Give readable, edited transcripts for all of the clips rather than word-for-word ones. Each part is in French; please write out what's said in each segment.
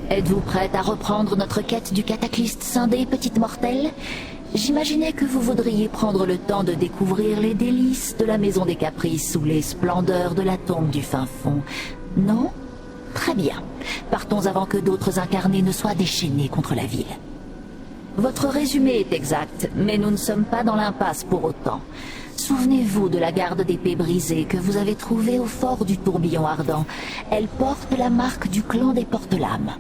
Êtes-vous prête à reprendre notre quête du cataclysme scindé, petite mortelle? J'imaginais que vous voudriez prendre le temps de découvrir les délices de la Maison des Caprices ou les splendeurs de la tombe du fin fond. Non? Très bien. Partons avant que d'autres incarnés ne soient déchaînés contre la ville. Votre résumé est exact, mais nous ne sommes pas dans l'impasse pour autant. Souvenez-vous de la garde d'épée brisée que vous avez trouvée au fort du tourbillon ardent. Elle porte la marque du clan des Porte-Lames.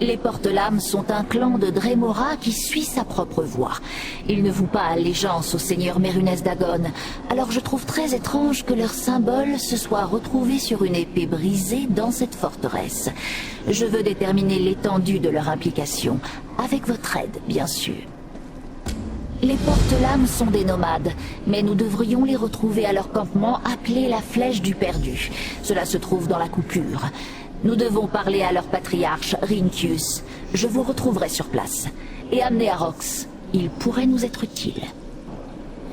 Les Porte-Lames sont un clan de Dremora qui suit sa propre voie. Ils ne vouent pas allégeance au seigneur Mérunès Dagon, alors je trouve très étrange que leur symbole se soit retrouvé sur une épée brisée dans cette forteresse. Je veux déterminer l'étendue de leur implication, avec votre aide, bien sûr. Les Porte-Lames sont des nomades, mais nous devrions les retrouver à leur campement appelé la Flèche du Perdu. Cela se trouve dans la coupure. Nous devons parler à leur patriarche, Rinkius. Je vous retrouverai sur place. Et amener à Rox. Il pourrait nous être utile.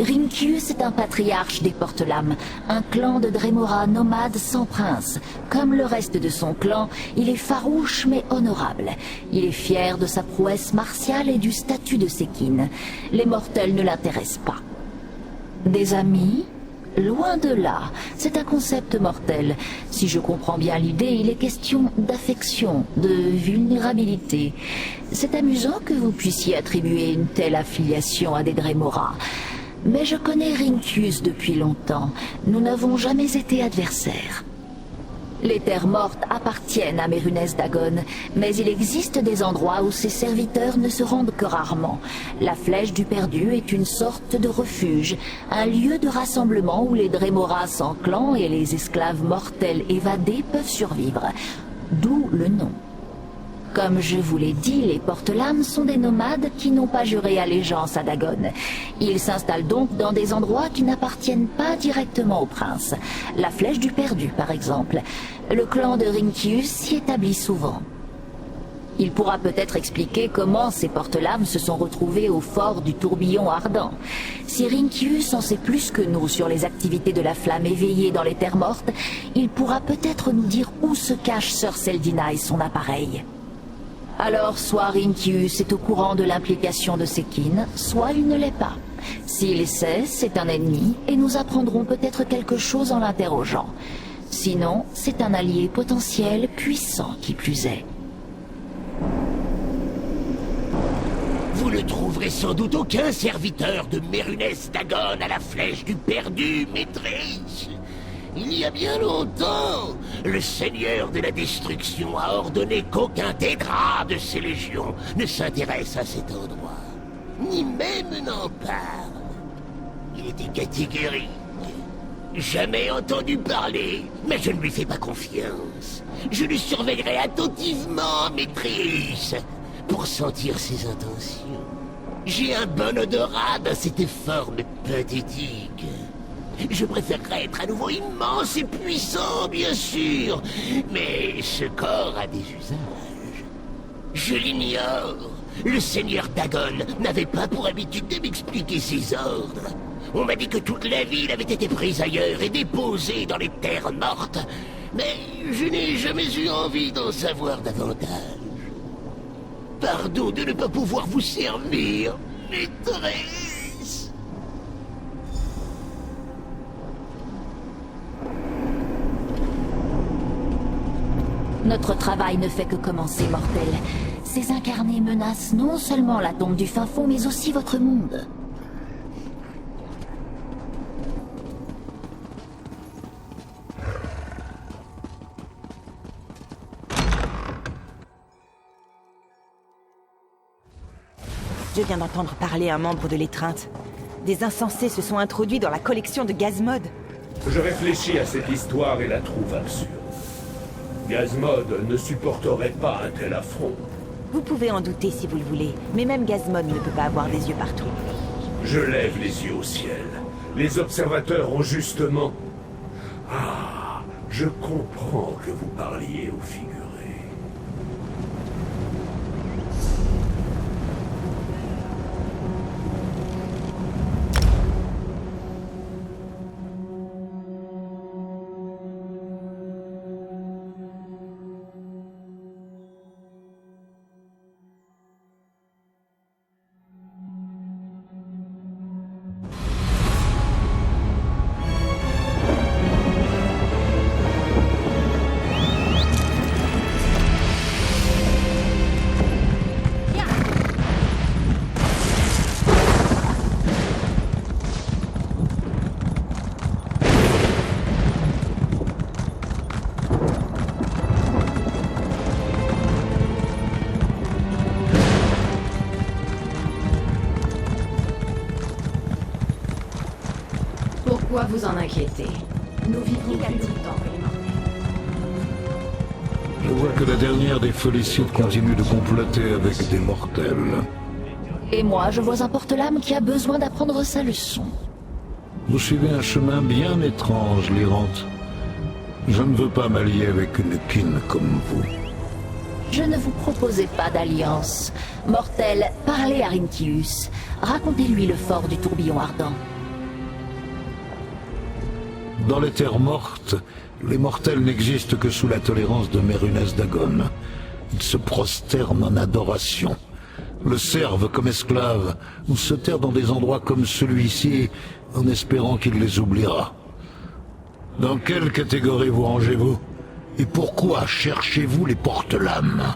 Rinkius est un patriarche des Porte-Lames, un clan de Dremora nomade sans prince. Comme le reste de son clan, il est farouche mais honorable. Il est fier de sa prouesse martiale et du statut de Sekine. Les mortels ne l'intéressent pas. Des amis ? Loin de là, c'est un concept mortel. Si je comprends bien l'idée, il est question d'affection, de vulnérabilité. C'est amusant que vous puissiez attribuer une telle affiliation à des Dremora. Mais je connais Rinkius depuis longtemps. Nous n'avons jamais été adversaires. Les terres mortes appartiennent à Mérunès Dagon, mais il existe des endroits où ses serviteurs ne se rendent que rarement. La Flèche du Perdu est une sorte de refuge, un lieu de rassemblement où les Dremora sans clan et les esclaves mortels évadés peuvent survivre. D'où le nom. Comme je vous l'ai dit, les Porte-Lames sont des nomades qui n'ont pas juré allégeance à Dagon. Ils s'installent donc dans des endroits qui n'appartiennent pas directement au prince. La Flèche du Perdu, par exemple. Le clan de Rinkius s'y établit souvent. Il pourra peut-être expliquer comment ces Porte-Lames se sont retrouvés au fort du tourbillon ardent. Si Rinkius en sait plus que nous sur les activités de la flamme éveillée dans les terres mortes, il pourra peut-être nous dire où se cache Sœur Seldina et son appareil. Alors, soit Rinkius est au courant de l'implication de Sekine, soit il ne l'est pas. S'il sait, c'est un ennemi, et nous apprendrons peut-être quelque chose en l'interrogeant. Sinon, c'est un allié potentiel puissant qui plus est. Vous ne trouverez sans doute aucun serviteur de Mérunès Dagon à la Flèche du Perdu, maîtresse. Il y a bien longtemps, le Seigneur de la Destruction a ordonné qu'aucun Tédra de ses légions ne s'intéresse à cet endroit, ni même n'en parle. Il était catégorique. Jamais entendu parler, mais je ne lui fais pas confiance. Je le surveillerai attentivement, maîtrise, pour sentir ses intentions. J'ai un bon odorat dans cette forme pathétique. Je préférerais être à nouveau immense et puissant, bien sûr, mais ce corps a des usages. Je l'ignore. Le seigneur Dagon n'avait pas pour habitude de m'expliquer ses ordres. On m'a dit que toute la ville avait été prise ailleurs et déposée dans les terres mortes, mais je n'ai jamais eu envie d'en savoir davantage. Pardon de ne pas pouvoir vous servir, maîtresse. Notre travail ne fait que commencer, mortel. Ces incarnés menacent non seulement la tombe du fin fond, mais aussi votre monde. Je viens d'entendre parler un membre de l'étreinte. Des insensés se sont introduits dans la collection de Gazmod. Je réfléchis à cette histoire et la trouve absurde. Gazmod ne supporterait pas un tel affront. Vous pouvez en douter si vous le voulez, mais même Gazmod ne peut pas avoir des yeux partout. Je lève les yeux au ciel. Les observateurs ont justement... Ah, je comprends que vous parliez au figuré. quoi vous en inquiétez. Nous vivrons plus longtemps que les mortels. Je vois que la dernière des Folicides continue de comploter avec des mortels. Et moi, je vois un porte-lame qui a besoin d'apprendre sa leçon. Vous suivez un chemin bien étrange, Lyrante. Je ne veux pas m'allier avec une kin comme vous. Je ne vous proposais pas d'alliance. Mortel, parlez à Rinkius. Racontez-lui le fort du tourbillon ardent. Dans les terres mortes, les mortels n'existent que sous la tolérance de Mérunès Dagon. Ils se prosternent en adoration, le servent comme esclaves, ou se terrent dans des endroits comme celui-ci, en espérant qu'il les oubliera. Dans quelle catégorie vous rangez-vous? Et pourquoi cherchez-vous les porte-lames?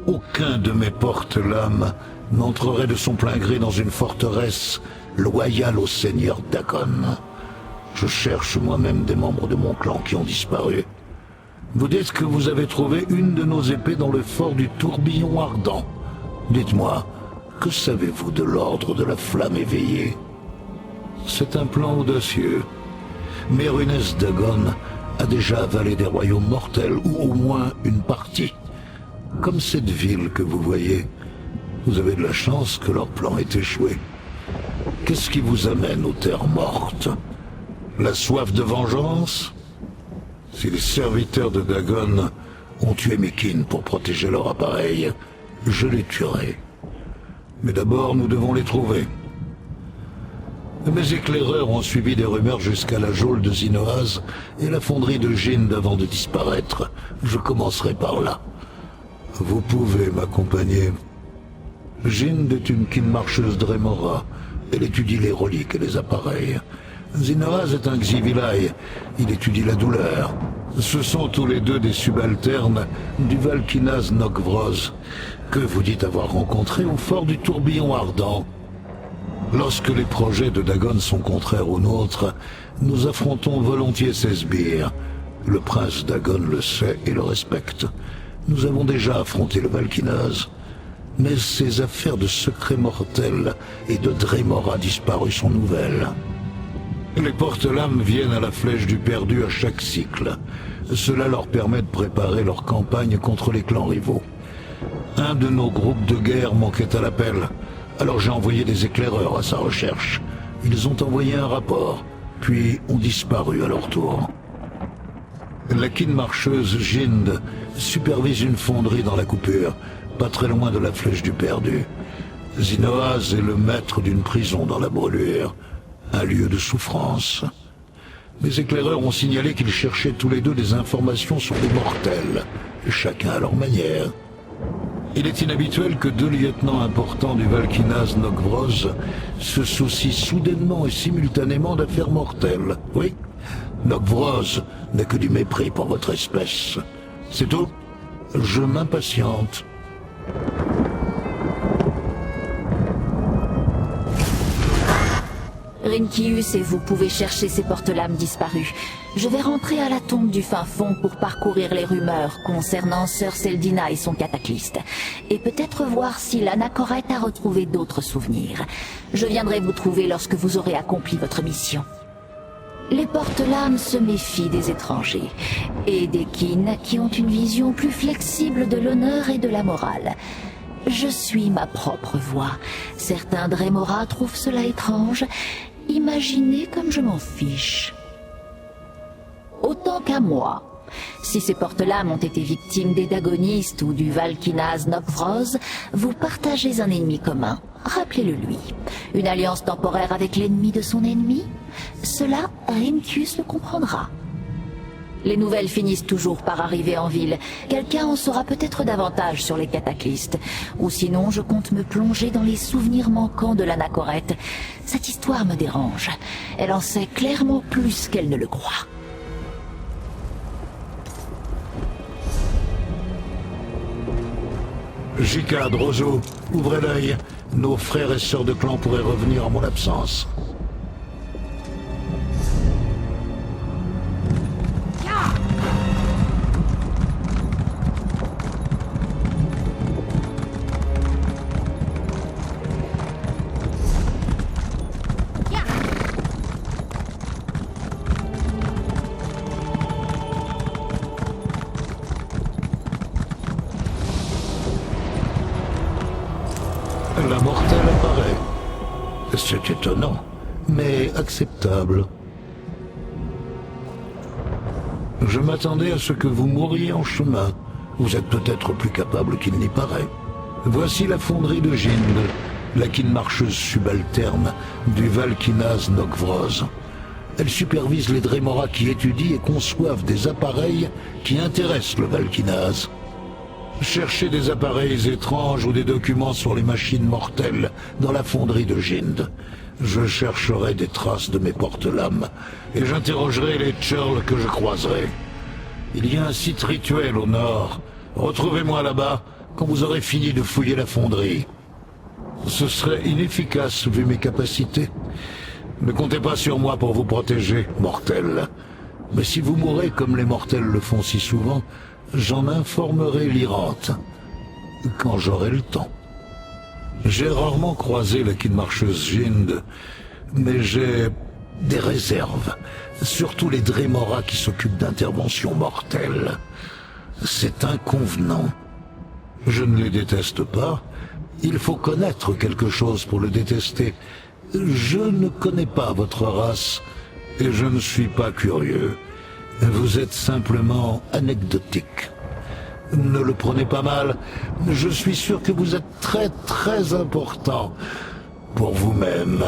Aucun de mes porte-lames n'entrerait de son plein gré dans une forteresse loyale au seigneur Dagon. Je cherche moi-même des membres de mon clan qui ont disparu. Vous dites que vous avez trouvé une de nos épées dans le fort du tourbillon ardent. Dites-moi, que savez-vous de l'ordre de la flamme éveillée? C'est un plan audacieux. Mérunès Dagon a déjà avalé des royaumes mortels, ou au moins une partie. Comme cette ville que vous voyez. Vous avez de la chance que leur plan ait échoué. Qu'est-ce qui vous amène aux terres mortes? La soif de vengeance? Si les serviteurs de Dagon ont tué mes kin pour protéger leur appareil, je les tuerai. Mais d'abord, nous devons les trouver. Mes éclaireurs ont suivi des rumeurs jusqu'à la geôle de Zinoaz et la fonderie de Jind avant de disparaître. Je commencerai par là. Vous pouvez m'accompagner. Jind est une kin marcheuse Dremora. Elle étudie les reliques et les appareils. Zinoaz est un Xivilai. Il étudie la douleur. Ce sont tous les deux des subalternes du Valkinaz Nokvroz, que vous dites avoir rencontré au fort du tourbillon ardent. Lorsque les projets de Dagon sont contraires aux nôtres, nous affrontons volontiers ces sbires. Le prince Dagon le sait et le respecte. Nous avons déjà affronté le Valkinaz. Mais ces affaires de secrets mortels et de Dremora disparus sont nouvelles. Les porte-lames viennent à la flèche du perdu à chaque cycle. Cela leur permet de préparer leur campagne contre les clans rivaux. Un de nos groupes de guerre manquait à l'appel. Alors j'ai envoyé des éclaireurs à sa recherche. Ils ont envoyé un rapport, puis ont disparu à leur tour. La kin marcheuse Jind supervise une fonderie dans la coupure, pas très loin de la flèche du perdu. Zinoaz est le maître d'une prison dans la brûlure, un lieu de souffrance. Mes éclaireurs ont signalé qu'ils cherchaient tous les deux des informations sur les mortels, chacun à leur manière. Il est inhabituel que deux lieutenants importants du Valkinaz Nokvroz se soucient soudainement et simultanément d'affaires mortelles. Oui, Nokvroz n'a que du mépris pour votre espèce. C'est tout. Je m'impatiente. Rinkius et vous pouvez chercher ces porte-lames disparus. Je vais rentrer à la tombe du fin fond pour parcourir les rumeurs concernant Sœur Seldina et son cataclyste, et peut-être voir si l'Anachorète a retrouvé d'autres souvenirs. Je viendrai vous trouver lorsque vous aurez accompli votre mission. Les porte-lames se méfient des étrangers, et des kin qui ont une vision plus flexible de l'honneur et de la morale. Je suis ma propre voix. Certains Dremora trouvent cela étrange. Imaginez comme je m'en fiche. Autant qu'à moi. Si ces porte-lames ont été victimes des Dagonistes ou du Valkinaz Nokvroz, vous partagez un ennemi commun. Rappelez-le lui. Une alliance temporaire avec l'ennemi de son ennemi? Cela, Rinkius le comprendra. Les nouvelles finissent toujours par arriver en ville. Quelqu'un en saura peut-être davantage sur les cataclystes. Ou sinon, je compte me plonger dans les souvenirs manquants de l'Anachorète. Cette histoire me dérange. Elle en sait clairement plus qu'elle ne le croit. Jika, Drozo, ouvrez l'œil. Nos frères et sœurs de clan pourraient revenir en mon absence. C'est étonnant, mais acceptable. Je m'attendais à ce que vous mouriez en chemin. Vous êtes peut-être plus capable qu'il n'y paraît. Voici la fonderie de Jind, la marcheuse subalterne du Valkinaz Nokvroz. Elle supervise les Dremora qui étudient et conçoivent des appareils qui intéressent le Valkinaz. Cherchez des appareils étranges ou des documents sur les machines mortelles dans la fonderie de Jind. Je chercherai des traces de mes porte-lames et j'interrogerai les Churls que je croiserai. Il y a un site rituel au nord. Retrouvez-moi là-bas quand vous aurez fini de fouiller la fonderie. Ce serait inefficace vu mes capacités. Ne comptez pas sur moi pour vous protéger, mortels. Mais si vous mourrez comme les mortels le font si souvent, j'en informerai l'Irante quand j'aurai le temps. J'ai rarement croisé la marcheuse Jind, mais j'ai des réserves, surtout les Dremora qui s'occupent d'interventions mortelles. C'est inconvenant. Je ne les déteste pas. Il faut connaître quelque chose pour le détester. Je ne connais pas votre race, et je ne suis pas curieux. Vous êtes simplement anecdotique. Ne le prenez pas mal, je suis sûr que vous êtes très important pour vous-même.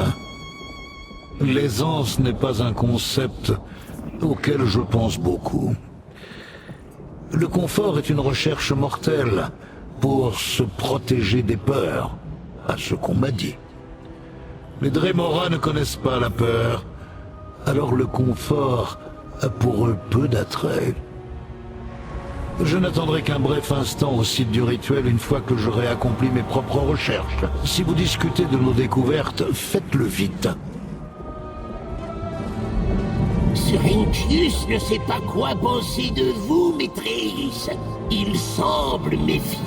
L'aisance n'est pas un concept auquel je pense beaucoup. Le confort est une recherche mortelle pour se protéger des peurs, à ce qu'on m'a dit. Les Dremora ne connaissent pas la peur, alors le confort a pour eux peu d'attrait. Je n'attendrai qu'un bref instant au site du rituel une fois que j'aurai accompli mes propres recherches. Si vous discutez de nos découvertes, faites-le vite. Ce Rinkius ne sait pas quoi penser de vous, maîtrise. Il semble méfiant.